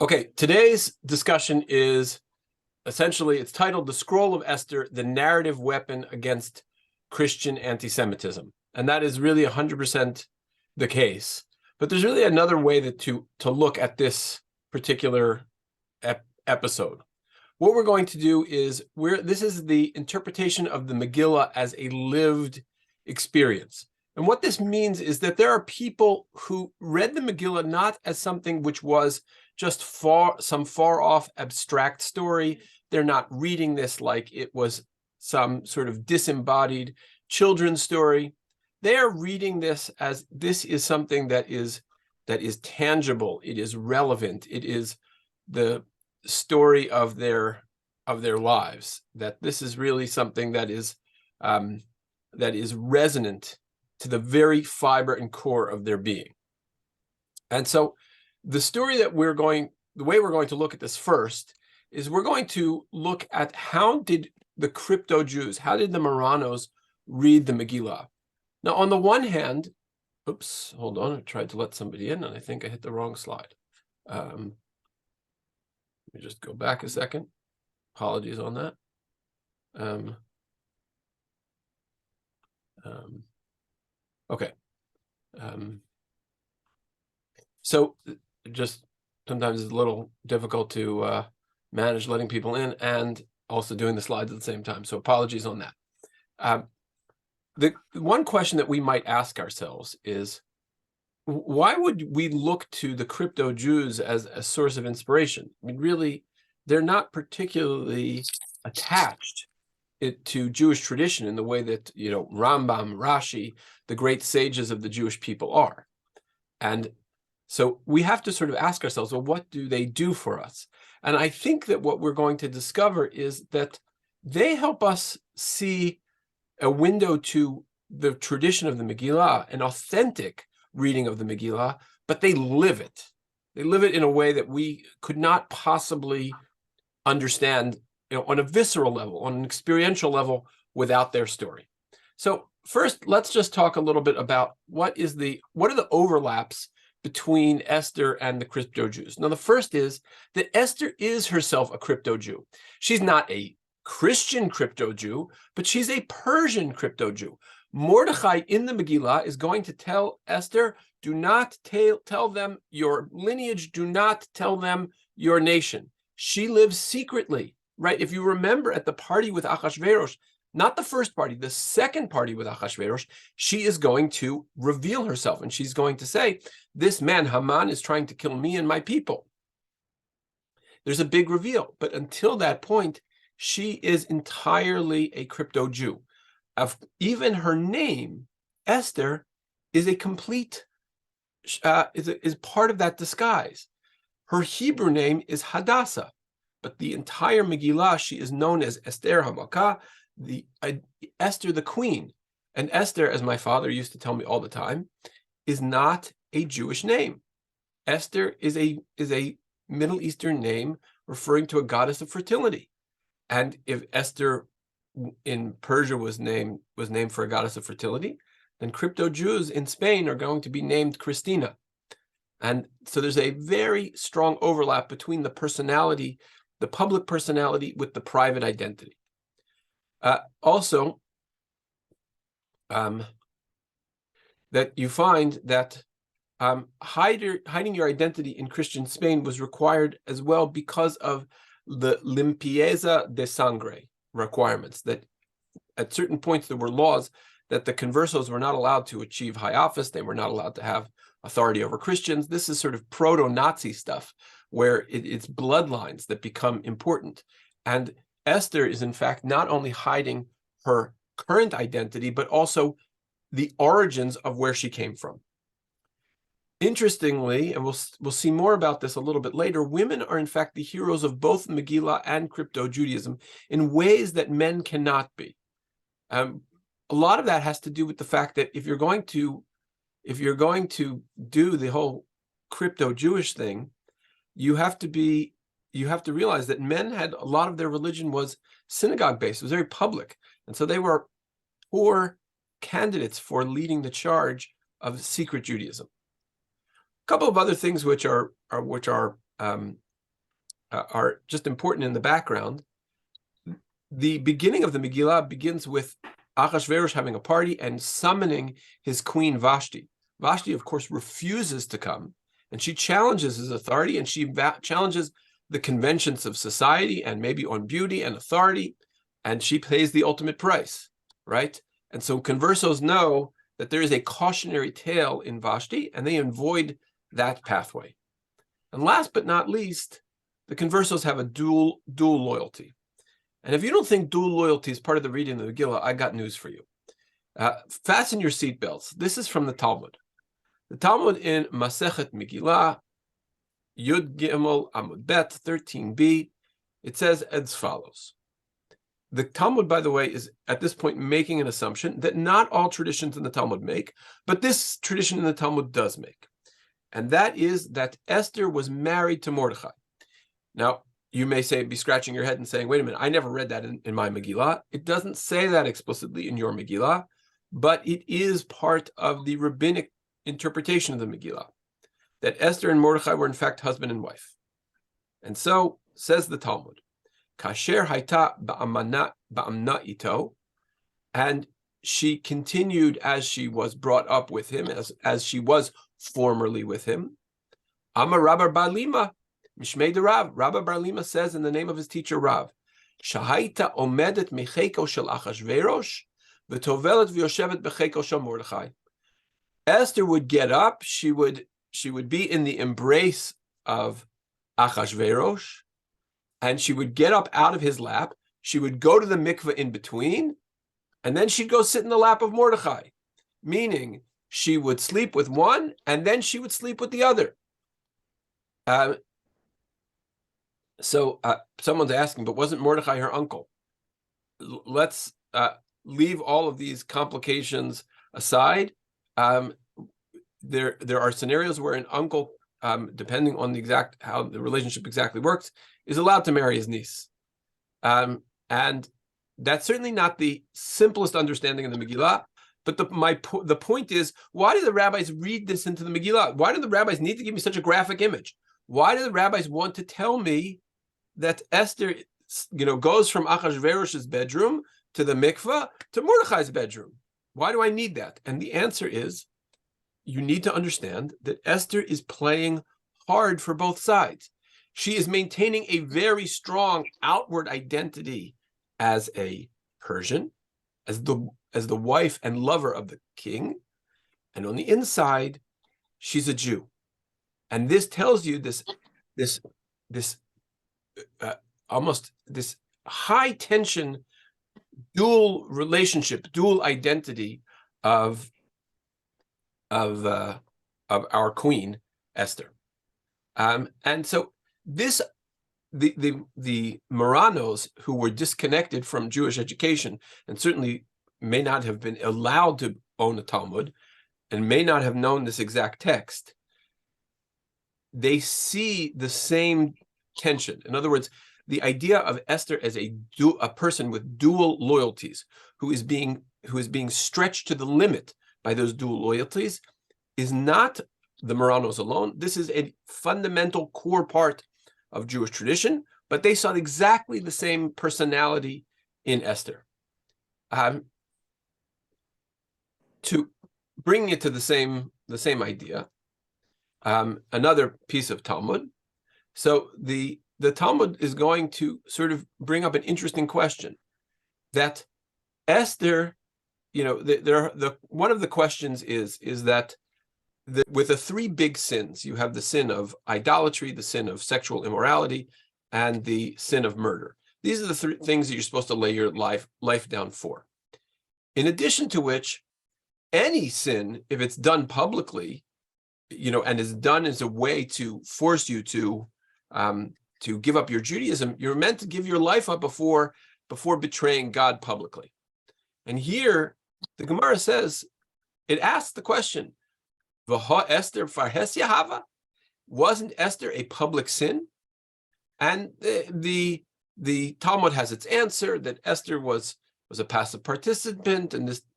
Okay, today's discussion is essentially, it's titled The Scroll of Esther, the Narrative Weapon Against Christian Anti-Semitism. And that is really 100% the case. But there's really another way to look at this particular episode. What we're going to do is, this is the interpretation of the Megillah as a lived experience. And what this means is that there are people who read the Megillah not as something which was just some far-off abstract story. They're not reading this like it was some sort of disembodied children's story. They are reading this as this is something that is tangible. It is relevant. It is the story of their lives. That this is really something that is resonant to the very fiber and core of their being. And so the story that the way we're going to look at this first is we're going to look at how did the crypto-Jews, how did the Marranos read the Megillah? Now, on the one hand, oops, hold on, I tried to let somebody in and I think I hit the wrong slide. Let me just go back a second. Apologies on that. Okay. So just sometimes it's a little difficult to manage letting people in and also doing the slides at the same time. So apologies on that. The one question that we might ask ourselves is, why would we look to the crypto-Jews as a source of inspiration? I mean, really, they're not particularly attached to Jewish tradition in the way that, Rambam, Rashi, the great sages of the Jewish people are. And so we have to sort of ask ourselves, well, what do they do for us? And I think that what we're going to discover is that they help us see a window to the tradition of the Megillah, an authentic reading of the Megillah, but they live it. They live it in a way that we could not possibly understand, on a visceral level, on an experiential level, without their story. So first, let's just talk a little bit about what are the overlaps between Esther and the crypto-Jews. Now, the first is that Esther is herself a crypto-Jew. She's not a Christian crypto-Jew, but she's a Persian crypto-Jew. Mordechai in the Megillah is going to tell Esther, do not tell them your lineage, do not tell them your nation. She lives secretly, right? If you remember at the party with Achashverosh, not the first party, the second party with Achashverosh, she is going to reveal herself, and she's going to say, this man, Haman, is trying to kill me and my people. There's a big reveal, but until that point, she is entirely a crypto-Jew. Even her name, Esther, is a complete, is part of that disguise. Her Hebrew name is Hadassah, but the entire Megillah, she is known as Esther HaMalkah, Esther the queen. And Esther, as my father used to tell me all the time, is not a Jewish name. Esther is a Middle Eastern name referring to a goddess of fertility. And if Esther in Persia was named for a goddess of fertility, then crypto-Jews in Spain are going to be named Christina. And so there's a very strong overlap between the personality, the public personality, with the private identity. Also, that you find that hiding your identity in Christian Spain was required as well because of the limpieza de sangre requirements, that at certain points there were laws that the conversos were not allowed to achieve high office. They were not allowed to have authority over Christians. This is sort of proto-Nazi stuff where it's bloodlines that become important. And Esther is in fact not only hiding her current identity, but also the origins of where she came from. Interestingly, and we'll see more about this a little bit later, women are in fact the heroes of both Megillah and crypto-Judaism in ways that men cannot be. A lot of that has to do with the fact that if you're going to do the whole crypto-Jewish thing, you have to realize that men had a lot of their religion was synagogue-based. It was very public, and so they were poor candidates for leading the charge of secret Judaism. A couple of other things which are are just important in the background. The beginning of the Megillah begins with Achashverosh having a party and summoning his queen Vashti. Vashti, of course, refuses to come, and she challenges his authority, and she challenges the conventions of society and maybe on beauty and authority, and she pays the ultimate price, right? And so conversos know that there is a cautionary tale in Vashti, and they avoid that pathway. And last but not least, the conversos have a dual loyalty. And if you don't think dual loyalty is part of the reading of the Megillah, I got news for you. Fasten your seatbelts. This is from the Talmud. The Talmud in Masechet Megilah, Yud Gimel Amud Bet 13b, it says as follows. The Talmud, by the way, is at this point making an assumption that not all traditions in the Talmud make, but this tradition in the Talmud does make. And that is that Esther was married to Mordechai. Now, you may be scratching your head and saying, wait a minute, I never read that in my Megillah. It doesn't say that explicitly in your Megillah, but it is part of the rabbinic interpretation of the Megillah, that Esther and Mordechai were in fact husband and wife. And so, says the Talmud, Kasher haita ba'amna ito, and she continued as she was brought up with him, as she was formerly with him. Amar Rabba Bar Lima, Mishmei de Rav. Rabba Bar Lima says in the name of his teacher Rav, Shahaita omedet mecheko shel Achashverosh, v'tovelet v'yoshevet becheko shel Mordechai. Esther would get up, she would be in the embrace of Achashverosh, and she would get up out of his lap, she would go to the mikveh in between, and then she'd go sit in the lap of Mordechai, meaning she would sleep with one, and then she would sleep with the other. So someone's asking, but wasn't Mordechai her uncle? Let's leave all of these complications aside. There are scenarios where an uncle, depending on how the relationship exactly works, is allowed to marry his niece. And that's certainly not the simplest understanding of the Megillah. But the point is, why do the rabbis read this into the Megillah? Why do the rabbis need to give me such a graphic image? Why do the rabbis want to tell me that Esther, goes from Achashverosh's bedroom to the mikveh to Mordechai's bedroom? Why do I need that? And the answer is, you need to understand that Esther is playing hard for both sides. She is maintaining a very strong outward identity as a Persian, as the wife and lover of the king, and on the inside, she's a Jew. And this tells you this almost this high tension dual relationship, dual identity of our queen Esther. And so the Marranos, who were disconnected from Jewish education and certainly may not have been allowed to own a Talmud and may not have known this exact text, they see the same tension. In other words, the idea of Esther as a person with dual loyalties, who is being stretched to the limit by those dual loyalties, is not the Marranos alone. This is a fundamental core part of Jewish tradition, but they saw exactly the same personality in Esther. To bring it to the same idea, another piece of Talmud. So the Talmud is going to sort of bring up an interesting question, that Esther, one of the questions is that with the three big sins, you have the sin of idolatry, the sin of sexual immorality, and the sin of murder. These are the three things that you're supposed to lay your life down for. In addition to which, any sin, if it's done publicly, and is done as a way to force you to give up your Judaism, you're meant to give your life up before betraying God publicly. And here, the Gemara says, it asks the question, V'ha Esther farhes Yahava? Wasn't Esther a public sin? And the Talmud has its answer that Esther was a passive participant,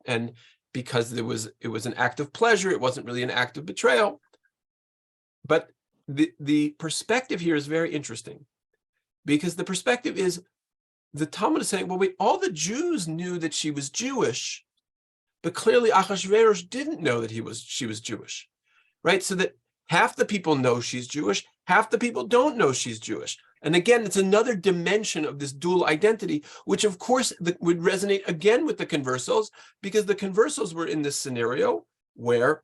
and because it was an act of pleasure, it wasn't really an act of betrayal. But the perspective here is very interesting. because the perspective is, the Talmud is saying, well, wait, all the Jews knew that she was Jewish, but clearly Achashverosh didn't know that she was Jewish, right? So that half the people know she's Jewish, half the people don't know she's Jewish. And again, it's another dimension of this dual identity, which of course would resonate again with the conversos, because the conversos were in this scenario where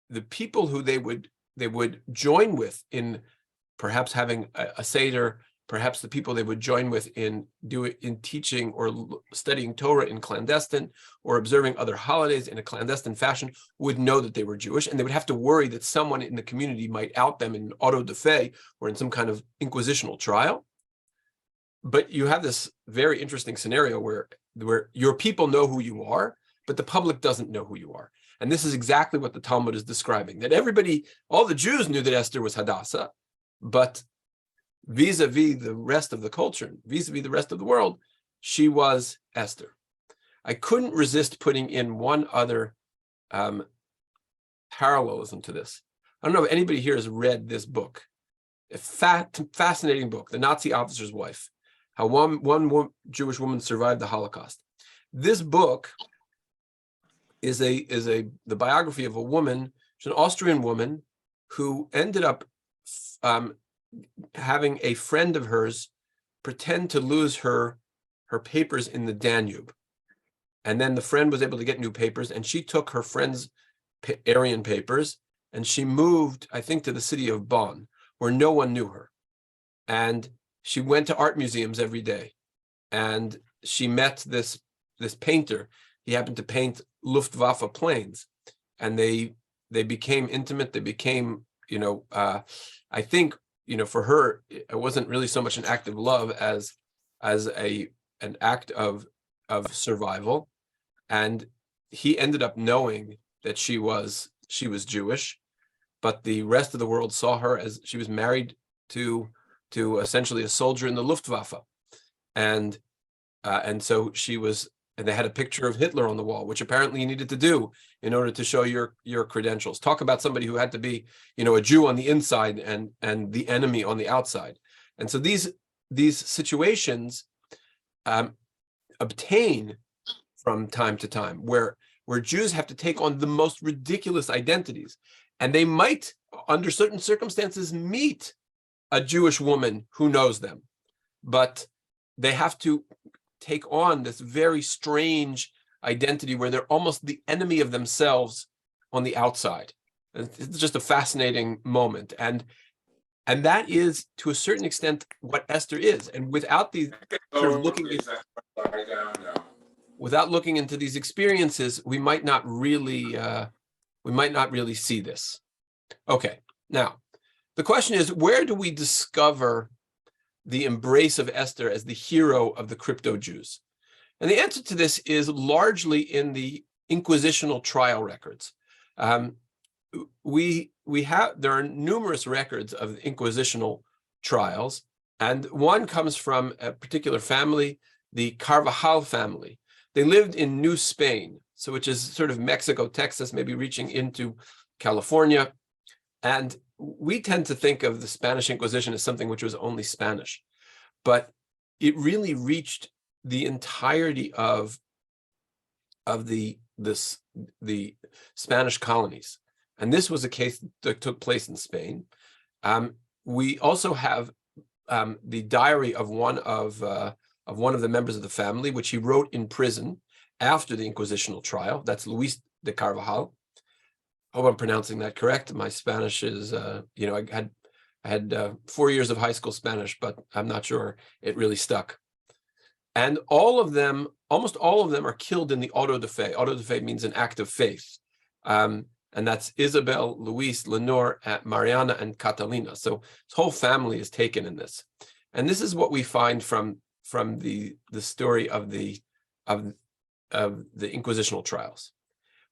the people who they would join with in perhaps having a Seder, perhaps the people they would join with in teaching or studying Torah in clandestine or observing other holidays in a clandestine fashion would know that they were Jewish, and they would have to worry that someone in the community might out them in an auto de fe or in some kind of inquisitional trial. But you have this very interesting scenario where your people know who you are, but the public doesn't know who you are. And this is exactly what the Talmud is describing, that everybody, all the Jews knew that Esther was Hadassah, but vis-a-vis the rest of the culture, vis-a-vis the rest of the world, she was Esther. I couldn't resist putting in one other parallelism to this. I don't know if anybody here has read this book, a fascinating book, The Nazi Officer's Wife, how one Jewish woman survived the Holocaust. This book is the biography of a woman, she's an Austrian woman who ended up having a friend of hers pretend to lose her papers in the Danube. And then the friend was able to get new papers, and she took her friend's Aryan papers and she moved, I think, to the city of Bonn, where no one knew her. And she went to art museums every day. And she met this painter. He happened to paint Luftwaffe planes. And they became intimate. They became, I think, for her, it wasn't really so much an act of love as an act of survival. And he ended up knowing that she was Jewish, but the rest of the world saw her as she was married to essentially a soldier in the Luftwaffe, and so she was. And they had a picture of Hitler on the wall, which apparently you needed to do in order to show your credentials. Talk about somebody who had to be, a Jew on the inside and the enemy on the outside. And so these situations obtain from time to time, where Jews have to take on the most ridiculous identities, and they might, under certain circumstances, meet a Jewish woman who knows them, but they have to take on this very strange identity where they're almost the enemy of themselves on the outside. It's just a fascinating moment, and that is, to a certain extent, what Esther is. And without these sort of without looking into these experiences, we might not really see this. Okay, now the question is, where do we discover the embrace of Esther as the hero of the crypto Jews? And the answer to this is largely in the Inquisitional trial records. There are numerous records of Inquisitional trials, and one comes from a particular family, the Carvajal family. They lived in New Spain, which is sort of Mexico, Texas, maybe reaching into California. And we tend to think of the Spanish Inquisition as something which was only Spanish, but it really reached the entirety of the Spanish colonies. And this was a case that took place in Spain. We also have the diary of one of the members of the family, which he wrote in prison after the Inquisitional trial. That's Luis de Carvajal. I hope I'm pronouncing that correct. My Spanish is, I had 4 years of high school Spanish, but I'm not sure it really stuck. And almost all of them are killed in the auto de fe. Auto de fe means an act of faith. And that's Isabel, Luis, Lenore, Mariana, and Catalina. So his whole family is taken in this. And this is what we find from the story of the Inquisitional trials.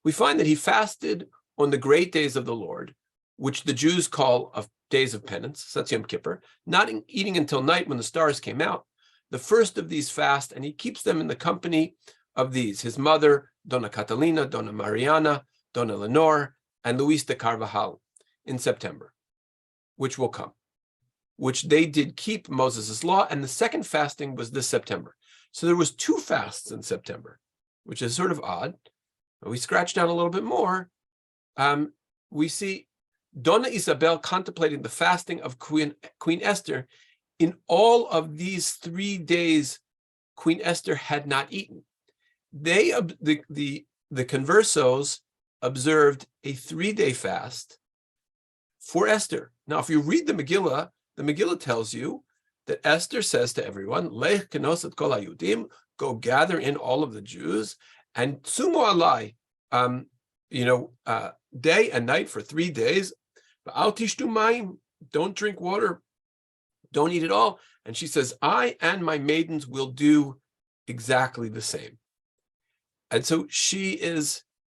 We find that he fasted on the great days of the Lord, which the Jews call days of penance, that's Yom Kippur, not eating until night when the stars came out, the first of these fasts, and he keeps them in the company of these, his mother, Dona Catalina, Dona Mariana, Dona Lenore, and Luis de Carvajal in September, which will come. which they did keep Moses' law, and the second fasting was this September. So there was 2 fasts in September, which is sort of odd. But we scratch down a little bit more. We see Donna Isabel contemplating the fasting of Queen Esther. In all of these 3 days, Queen Esther had not eaten. The conversos observed a 3-day fast for Esther. Now, if you read the Megillah tells you that Esther says to everyone, Lech kenos et kol hayudim, go gather in all of the Jews, and tzumo alai, day and night for 3 days. Al tishtu mayim, don't drink water, don't eat at all. And she says, I and my maidens will do exactly the same. And so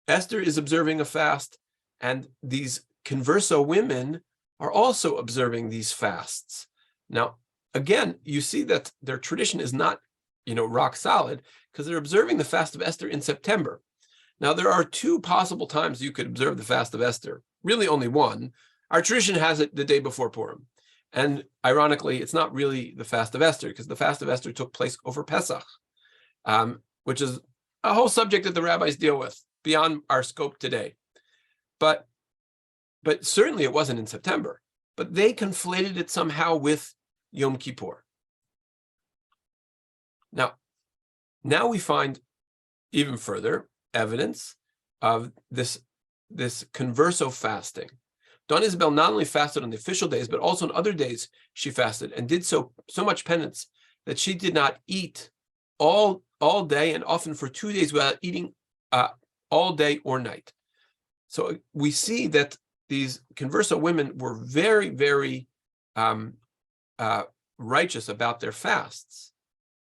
Esther is observing a fast, and these converso women are also observing these fasts. Now, again, you see that their tradition is not, rock solid, because they're observing the fast of Esther in September. Now, there are 2 possible times you could observe the fast of Esther, really only one. Our tradition has it the day before Purim. And ironically, it's not really the fast of Esther, because the fast of Esther took place over Pesach, which is a whole subject that the rabbis deal with beyond our scope today. But certainly it wasn't in September. But they conflated it somehow with Yom Kippur. Now we find even further evidence of this converso fasting. Donna Isabel not only fasted on the official days, but also on other days she fasted, and did so much penance that she did not eat all day, and often for 2 days without eating all day or night. So we see that these converso women were very, very righteous about their fasts.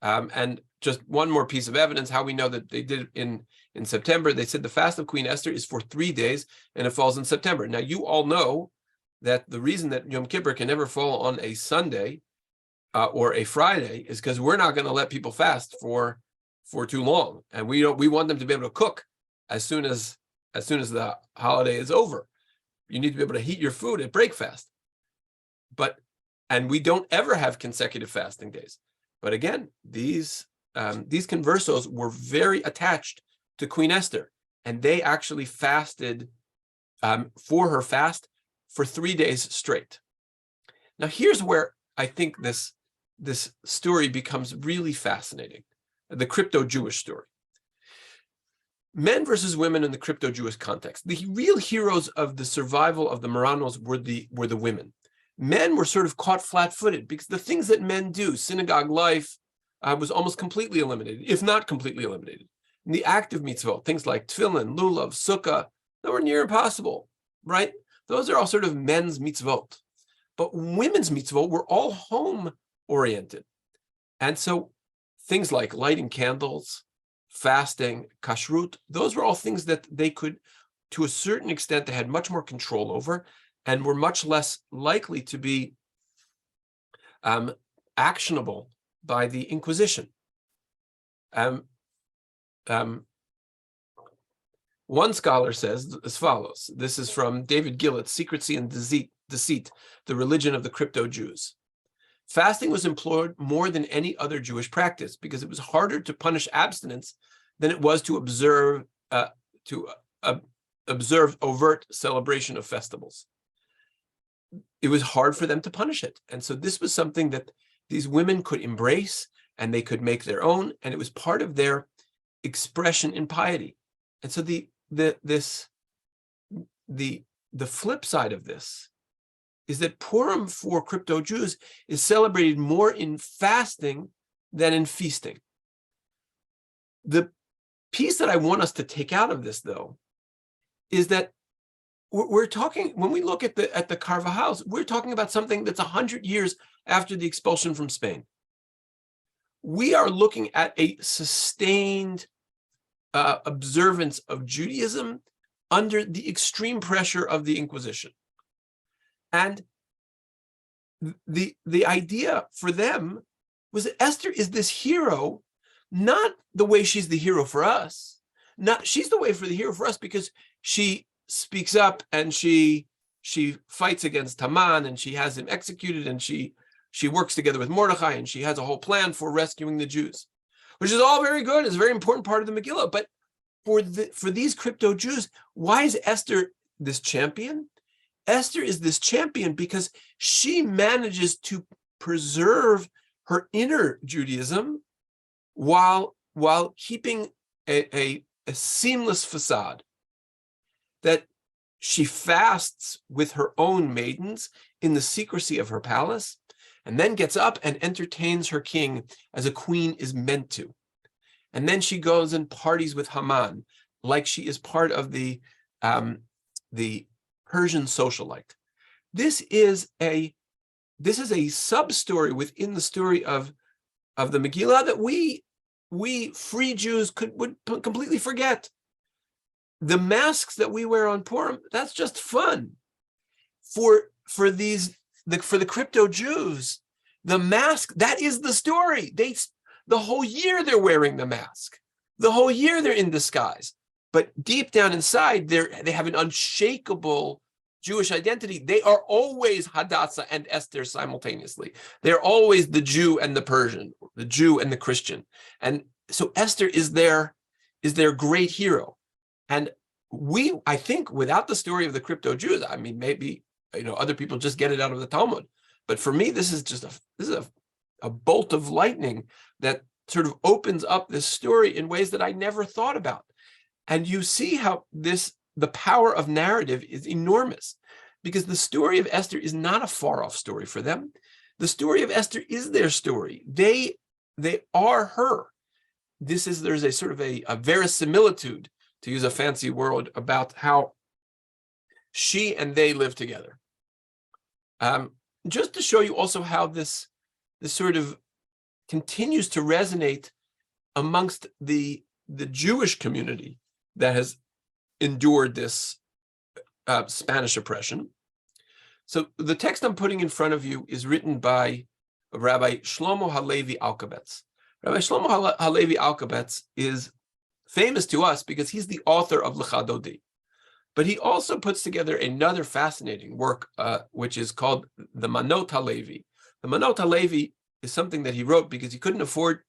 And just one more piece of evidence how we know that they did it in September. They said the fast of Queen Esther is for 3 days, and it falls in September. Now, you all know that the reason that Yom Kippur can never fall on a Sunday or a Friday is because we're not going to let people fast for too long, and we want them to be able to cook as soon as the holiday is over. You need to be able to heat your food at breakfast. And we don't ever have consecutive fasting days. But again, these conversos were very attached to Queen Esther, and they actually fasted for her fast for 3 days straight. Now, here's where I think this story becomes really fascinating, the crypto-Jewish story. Men versus women in the crypto-Jewish context. The real heroes of the survival of the Marranos were the women. Men were sort of caught flat-footed because the things that men do, synagogue life, was almost completely eliminated, if not completely eliminated. And the active mitzvot, things like tefillin, lulav, sukkah, they were near impossible, right? Those are all sort of men's mitzvot. But women's mitzvot were all home-oriented. And so things like lighting candles, fasting, kashrut, those were all things that they could, to a certain extent, they had much more control over and were much less likely to be actionable by the Inquisition. One scholar says as follows. This is from David Gillett's Secrecy and Deceit, the Religion of the Crypto-Jews. Fasting was employed more than any other Jewish practice because it was harder to punish abstinence than it was to observe overt celebration of festivals. It was hard for them to punish it. And so this was something that these women could embrace and they could make their own, and it was part of their expression in piety. And so the flip side of this is that Purim for crypto-Jews is celebrated more in fasting than in feasting. The piece that I want us to take out of this, though, is that we're talking, when we look at the Carvajals, we're talking about something that's 100 years after the expulsion from Spain. We are looking at a sustained observance of Judaism under the extreme pressure of the Inquisition. And the idea for them was that Esther is this hero, not the way she's the hero for us. She's the way for the hero for us because she speaks up and she fights against Haman and she has him executed and she she works together with Mordechai, and she has a whole plan for rescuing the Jews, which is all very good. It's a very important part of the Megillah. But for these crypto Jews, why is Esther this champion? Esther is this champion because she manages to preserve her inner Judaism while keeping a seamless facade. That she fasts with her own maidens in the secrecy of her palace, and then gets up and entertains her king as a queen is meant to. And then she goes and parties with Haman, like she is part of the Persian socialite. This is a sub-story within the story of the Megillah that we free Jews would completely forget. The masks that we wear on Purim, that's just fun. For the crypto Jews, the mask, that is the story. The whole year they're wearing the mask. The whole year they're in disguise. But deep down inside, they have an unshakable Jewish identity. They are always Hadassah and Esther simultaneously. They're always the Jew and the Persian, the Jew and the Christian. And so Esther is their great hero. And I think without the story of the crypto Jews, I mean, maybe other people just get it out of the Talmud. But for me, this is a bolt of lightning that sort of opens up this story in ways that I never thought about. And you see how the power of narrative is enormous, because the story of Esther is not a far-off story for them. The story of Esther is their story. They are her. There's a sort of a verisimilitude, to use a fancy word, about how she and they live together. Just to show you also how this sort of continues to resonate amongst the Jewish community that has endured this Spanish oppression. So the text I'm putting in front of you is written by Rabbi Shlomo Halevi Alkabetz. Rabbi Shlomo Halevi Alkabetz is famous to us because he's the author of Lecha Dodi. But he also puts together another fascinating work, which is called the Manot Halevi. The Manot Halevi is something that he wrote because he couldn't afford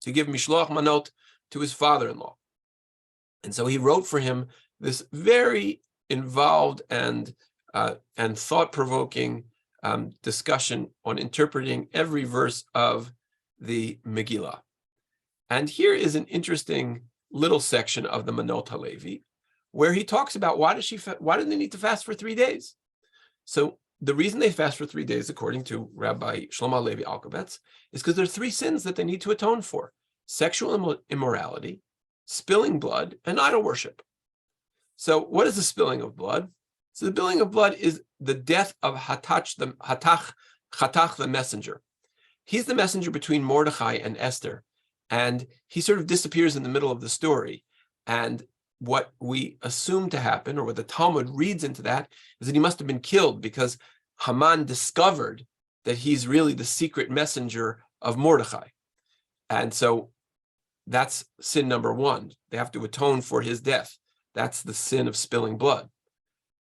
to give Mishloach Manot to his father-in-law. And so he wrote for him this very involved and thought-provoking discussion on interpreting every verse of the Megillah. And here is an interesting little section of the Manot Halevi, where he talks about why do they need to fast for 3 days? So the reason they fast for 3 days, according to Rabbi Shlomo Halevi Alkabetz, is because there are 3 sins that they need to atone for: sexual immorality, spilling blood, and idol worship. So what is the spilling of blood? So the spilling of blood is the death of Chatach, the messenger. He's the messenger between Mordechai and Esther, and he sort of disappears in the middle of the story. And what we assume to happen, or what the Talmud reads into that, is that he must have been killed because Haman discovered that he's really the secret messenger of Mordechai. And so that's sin number 1. They have to atone for his death. That's the sin of spilling blood.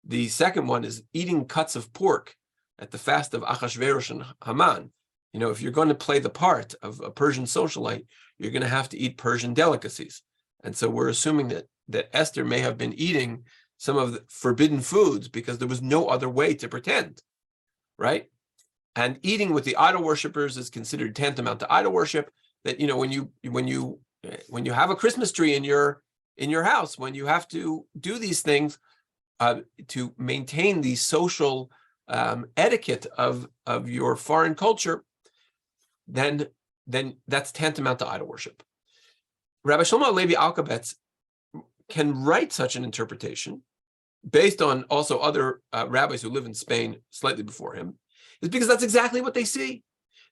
The second one is eating cuts of pork at the fast of Achashverosh and Haman. If you're going to play the part of a Persian socialite, you're going to have to eat Persian delicacies. And so we're assuming that Esther may have been eating some of the forbidden foods because there was no other way to pretend, right? And eating with the idol worshippers is considered tantamount to idol worship. That when you have a Christmas tree in your house, when you have to do these things to maintain the social etiquette of your foreign culture, then that's tantamount to idol worship. Rabbi Shlomo Halevi Alkabetz can write such an interpretation based on also other rabbis who live in Spain slightly before him, is because that's exactly what they see.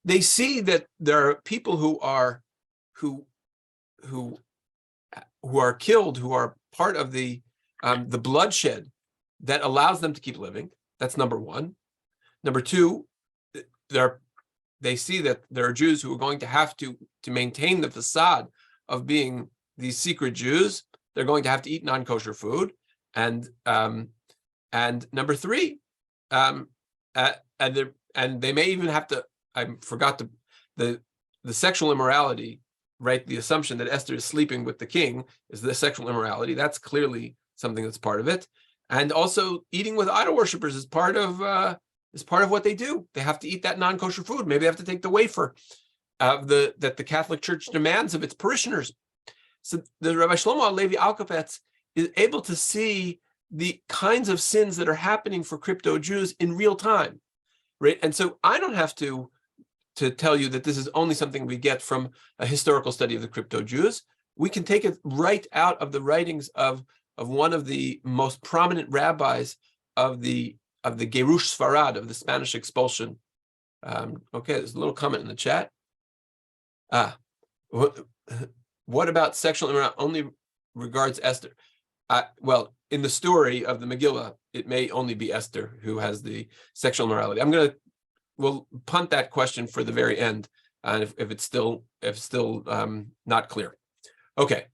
They see that there are people who are killed, who are part of the bloodshed that allows them to keep living. That's number 1. Number 2, they see that there are Jews who are going to have to maintain the facade of being these secret Jews. They're going to have to eat non-kosher food, and number 3, and they may even have to forgot the sexual immorality, right? The assumption that Esther is sleeping with the king is the sexual immorality. That's clearly something that's part of it. And also eating with idol worshippers is part of what they do. They have to eat that non-kosher food. Maybe they have to take the wafer that the Catholic Church demands of its parishioners. So the Rabbi Shlomo Levi Alkapetz is able to see the kinds of sins that are happening for crypto Jews in real time, right? And so I don't have to tell you that this is only something we get from a historical study of the crypto Jews. We can take it right out of the writings of one of the most prominent rabbis of the Gerush Sfarad, of the Spanish expulsion. Okay, there's a little comment in the chat. What about sexual immorality only regards Esther? Well, in the story of the Megilah, it may only be Esther who has the sexual immorality. We'll punt that question for the very end, and if it's still not clear. Okay,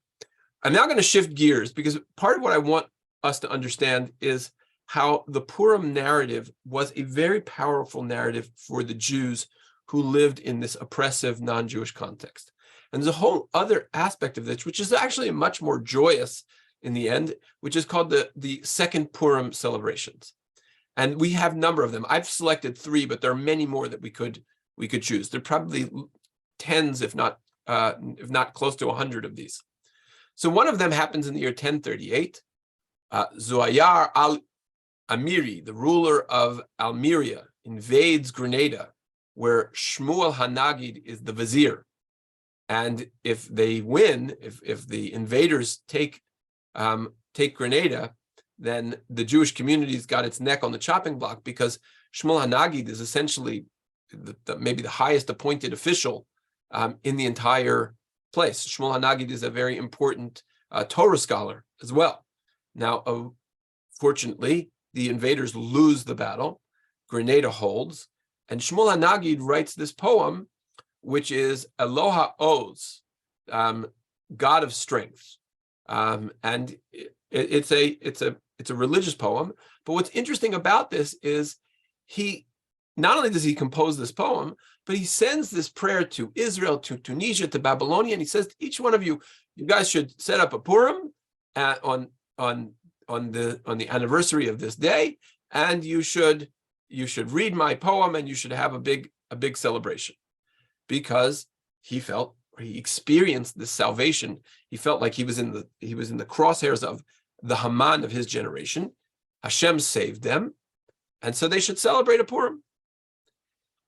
I'm now going to shift gears, because part of what I want us to understand is how the Purim narrative was a very powerful narrative for the Jews who lived in this oppressive non-Jewish context. And there's a whole other aspect of this, which is actually much more joyous in the end, which is called the second Purim celebrations. And we have a number of them. I've selected 3, but there are many more that we could choose. There are probably tens, if not close to 100 of these. So one of them happens in the year 1038. Zoyar al-Amiri, the ruler of Almeria, invades Grenada, where Shmuel Hanagid is the vizier. And if they win, if the invaders take Grenada, then the Jewish community's got its neck on the chopping block, because Shmuel Hanagid is essentially maybe the highest appointed official in the entire place. Shmuel Hanagid is a very important Torah scholar as well. Now, fortunately, the invaders lose the battle. Grenada holds, and Shmuel Hanagid writes this poem, which is Eloha Oz, God of Strength, and it's a religious poem. But what's interesting about this is he not only does he compose this poem, but he sends this prayer to Israel, to Tunisia, to Babylonia, and he says to each one of you, you guys should set up a Purim on the anniversary of this day, and you should read my poem, and you should have a big celebration, because he experienced this salvation. He felt like he was in the crosshairs of the Haman of his generation. Hashem saved them, and so they should celebrate a Purim.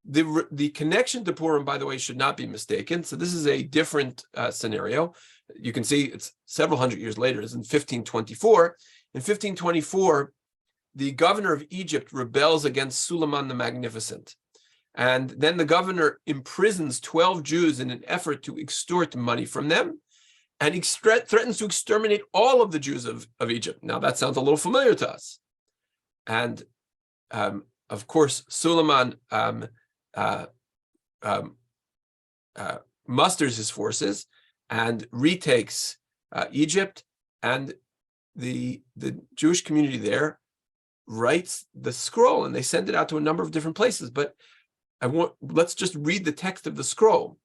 The connection to Purim, by the way, should not be mistaken. So this is a different scenario. You can see it's several hundred years later. It's in 1524. In 1524, the governor of Egypt rebels against Suleiman the Magnificent. And then the governor imprisons 12 Jews in an effort to extort money from them. And he threatens to exterminate all of the Jews of Egypt. Now, that sounds a little familiar to us. And, of course, Suleiman musters his forces and retakes Egypt. And the Jewish community there writes the scroll, and they send it out to a number of different places. But let's just read the text of the scroll.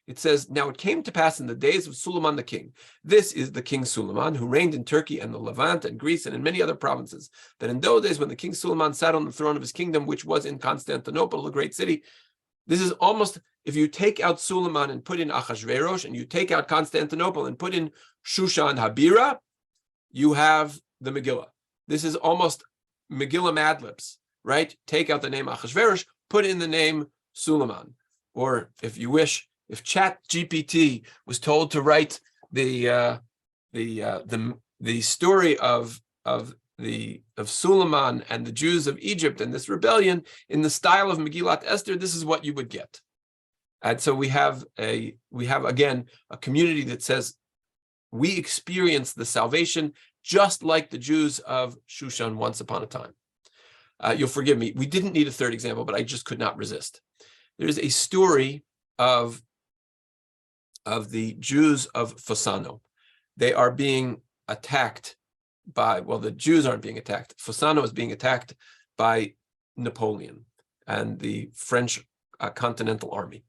It says, now it came to pass in the days of Suleiman the king. This is the king Suleiman, who reigned in Turkey and the Levant and Greece and in many other provinces, that in those days when the king Suleiman sat on the throne of his kingdom, which was in Constantinople, a great city. This is almost, if you take out Suleiman and put in Achashverosh, and you take out Constantinople and put in Shushan Habira, you have the Megilah. This is almost Megilah Mad Libs, right? Take out the name Achashverosh, put in the name Suleiman. Or if you wish, if Chat GPT was told to write the story of Suleiman and the Jews of Egypt and this rebellion in the style of Megillat Esther, this is what you would get. And so we have again a community that says we experience the salvation just like the Jews of Shushan once upon a time. You'll forgive me. We didn't need a third example, but I just could not resist. There's a story of the Jews of Fossano. They are being attacked by, well, the Jews aren't being attacked. Fossano is being attacked by Napoleon and the French continental army.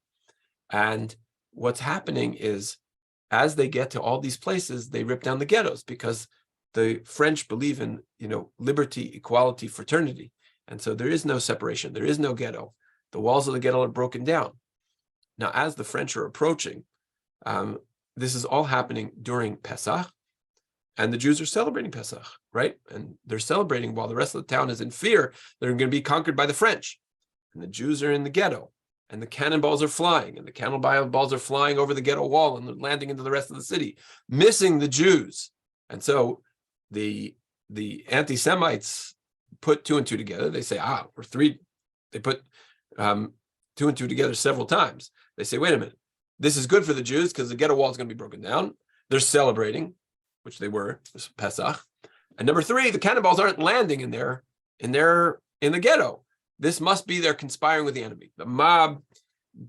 And what's happening is, as they get to all these places, they rip down the ghettos, because the French believe in, liberty, equality, fraternity. And so there is no separation. There is no ghetto. The walls of the ghetto are broken down. Now, as the French are approaching, this is all happening during Pesach, and the Jews are celebrating Pesach, right? And they're celebrating while the rest of the town is in fear. They're going to be conquered by the French. And the Jews are in the ghetto, and the cannonballs are flying, and the cannonballs are flying over the ghetto wall and landing into the rest of the city, missing the Jews. And so the anti-Semites put two and two together. They say, we're three. They put two and two together several times. They say, wait a minute, this is good for the Jews because the ghetto wall is going to be broken down. They're celebrating, which they were, this Pesach. And number three, the cannonballs aren't landing in the ghetto. This must be they're conspiring with the enemy. The mob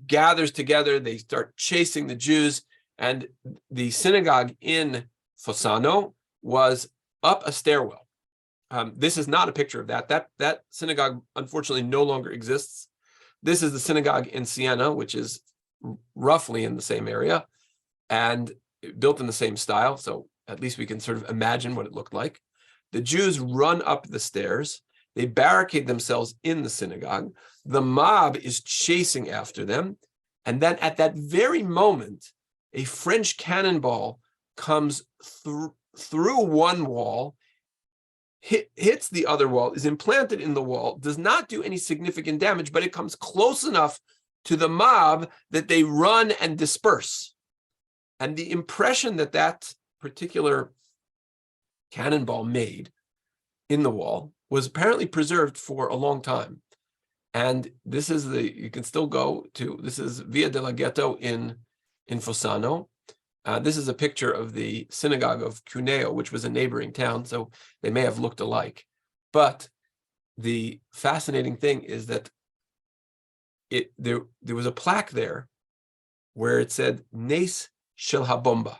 gathers together. They start chasing the Jews. And the synagogue in Fossano was up a stairwell. This is not a picture of that. That synagogue, unfortunately, no longer exists. This is the synagogue in Siena, which is roughly in the same area and built in the same style. So at least we can sort of imagine what it looked like. The Jews run up the stairs. They barricade themselves in the synagogue. The mob is chasing after them. And then at that very moment, a French cannonball comes through one wall, hits the other wall, is implanted in the wall, does not do any significant damage, but it comes close enough to the mob that they run and disperse. And the impression that particular cannonball made in the wall was apparently preserved for a long time. And this is you can still go to, this is Via della Ghetto in Fossano. This is a picture of the synagogue of Cuneo, which was a neighboring town, so they may have looked alike. But the fascinating thing is that there was a plaque there where it said Nes shel habomba,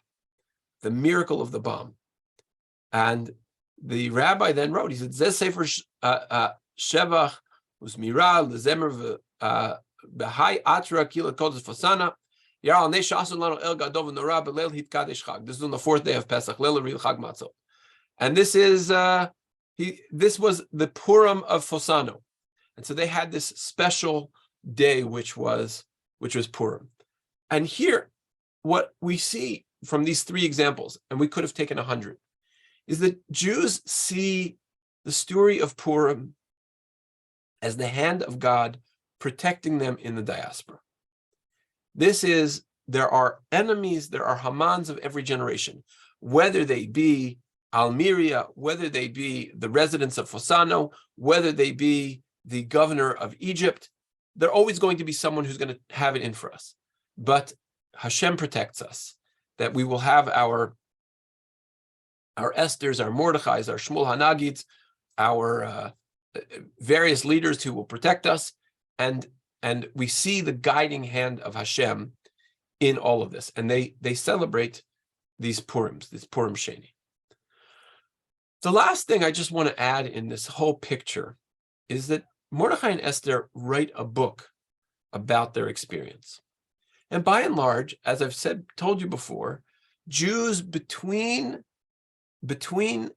the miracle of the bomb. And the rabbi then wrote, he said, Zeh sefer shevach uzmira lezemer b'hai atra kila kodesh fasana. This is on the fourth day of Pesach. And this was the Purim of Fossano. And so they had this special day, which was Purim. And here, what we see from these three examples, and we could have taken 100, is that Jews see the story of Purim as the hand of God protecting them in the diaspora. There are enemies, there are Hamans of every generation, whether they be Almeria, whether they be the residents of Fossano, whether they be the governor of Egypt. They're always going to be someone who's going to have it in for us. But Hashem protects us, that we will have our Esthers, our Mordechais, our Shmuel Hanagids, our various leaders who will protect us. And we see the guiding hand of Hashem in all of this. And they celebrate these Purims, this Purim Sheni. The last thing I just want to add in this whole picture is that Mordechai and Esther write a book about their experience. And by and large, as I've told you before, Jews between the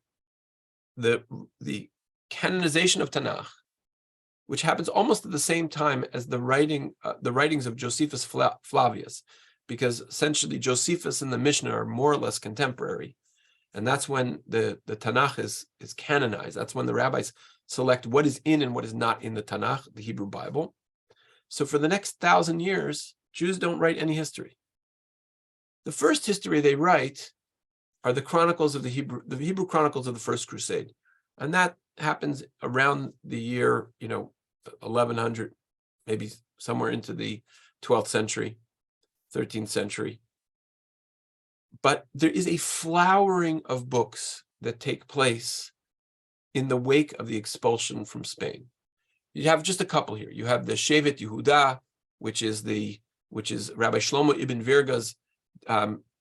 canonization of Tanakh, which happens almost at the same time as the writings of Josephus Flavius, because essentially Josephus and the Mishnah are more or less contemporary. And that's when the Tanakh is canonized. That's when the rabbis select what is in and what is not in the Tanakh, the Hebrew Bible. So for the next 1,000 years, Jews don't write any history. The first history they write are the chronicles of the Hebrew chronicles of the First Crusade. And that happens around the year, 1100, maybe somewhere into the 12th century, 13th century. But there is a flowering of books that take place in the wake of the expulsion from Spain. You have just a couple here. You have the Shevet Yehuda, which is Rabbi Shlomo ibn Virga's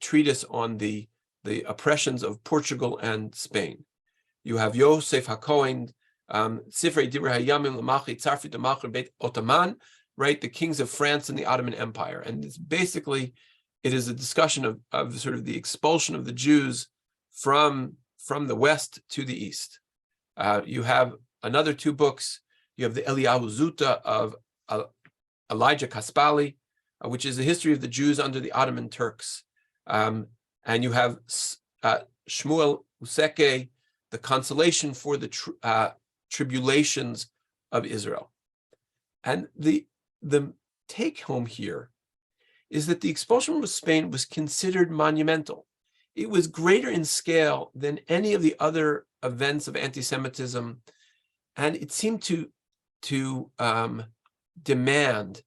treatise on the oppressions of Portugal and Spain. You have Yosef HaKohen, Sifrei Divrei Hayamim L'Malchei Tzarfit L'Malchei Beit Ottoman, right? The kings of France and the Ottoman Empire. And it's basically, it is a discussion of sort of the expulsion of the Jews from the West to the East. You have another two books. You have the Eliyahu Zuta of Elijah Kaspali, which is the history of the Jews under the Ottoman Turks. And you have Shmuel Useke, the consolation for the tribulations of Israel. And the take home here is that the expulsion from Spain was considered monumental. It was greater in scale than any of the other events of anti-Semitism, and it seemed to demand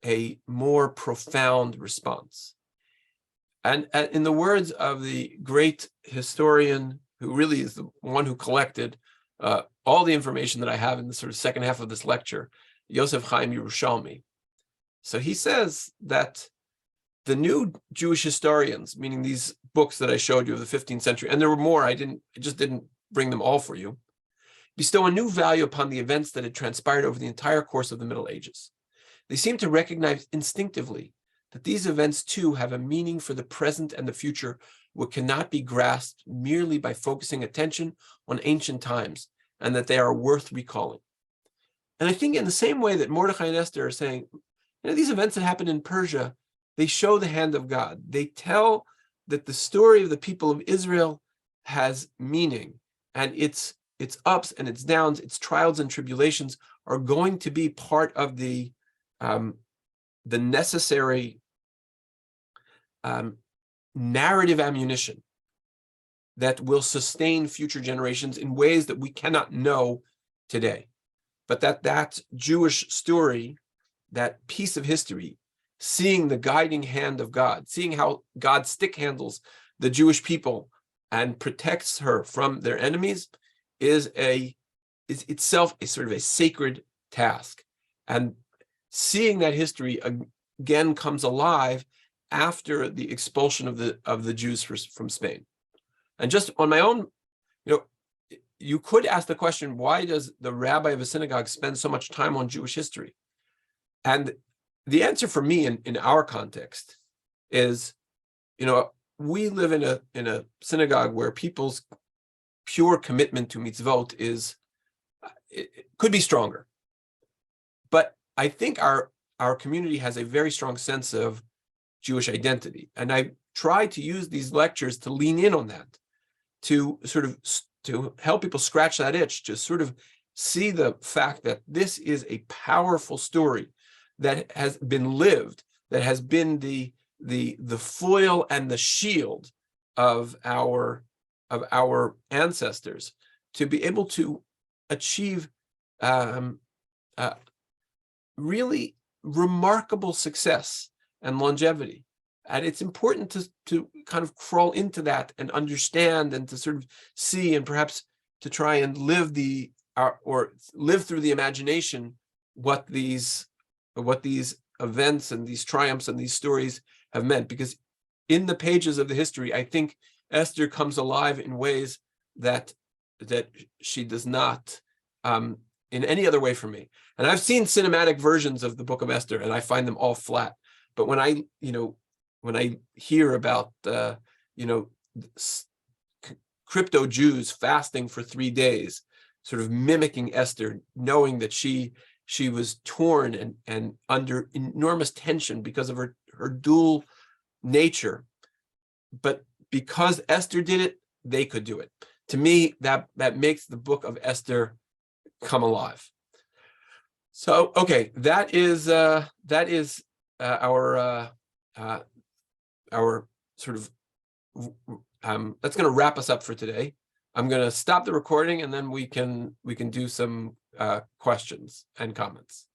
a more profound response. And in the words of the great historian, who really is the one who collected all the information that I have in the sort of second half of this lecture, Yosef Chaim Yerushalmi. So he says that the new Jewish historians, meaning these books that I showed you of the 15th century, and there were more, I just didn't bring them all for you, bestow a new value upon the events that had transpired over the entire course of the Middle Ages. They seem to recognize instinctively that these events too have a meaning for the present and the future, which cannot be grasped merely by focusing attention on ancient times, and that they are worth recalling. And I think in the same way that Mordechai and Esther are saying, these events that happened in Persia, they show the hand of God. They tell that the story of the people of Israel has meaning, and its ups and its downs, its trials and tribulations are going to be part of the necessary narrative ammunition that will sustain future generations in ways that we cannot know today. But that Jewish story, that piece of history, seeing the guiding hand of God, seeing how God stick handles the Jewish people and protects her from their enemies, is itself a sort of a sacred task. And seeing that history again comes alive after the expulsion of the Jews from Spain. And just on my own, you could ask the question, why does the rabbi of a synagogue spend so much time on Jewish history? And the answer for me in our context is, we live in a synagogue where people's pure commitment to mitzvot it could be stronger. But I think our community has a very strong sense of Jewish identity. And I try to use these lectures to lean in on that, to help people scratch that itch, to sort of see the fact that this is a powerful story that has been lived, that has been the foil and the shield of our ancestors, to be able to achieve really remarkable success and longevity. And it's important to kind of crawl into that and understand, and to sort of see, and perhaps to try and live through the imagination what these events and these triumphs and these stories have meant. Because in the pages of the history, I think Esther comes alive in ways that she does not in any other way for me. And I've seen cinematic versions of the Book of Esther, and I find them all flat. But when I hear about crypto Jews fasting for 3 days, sort of mimicking Esther, knowing that she was torn and under enormous tension because of her dual nature, but because Esther did it, they could do it. To me, that makes the Book of Esther come alive. So, okay, that is our sort of that's going to wrap us up for today. I'm going to stop the recording, and then we can do some questions and comments.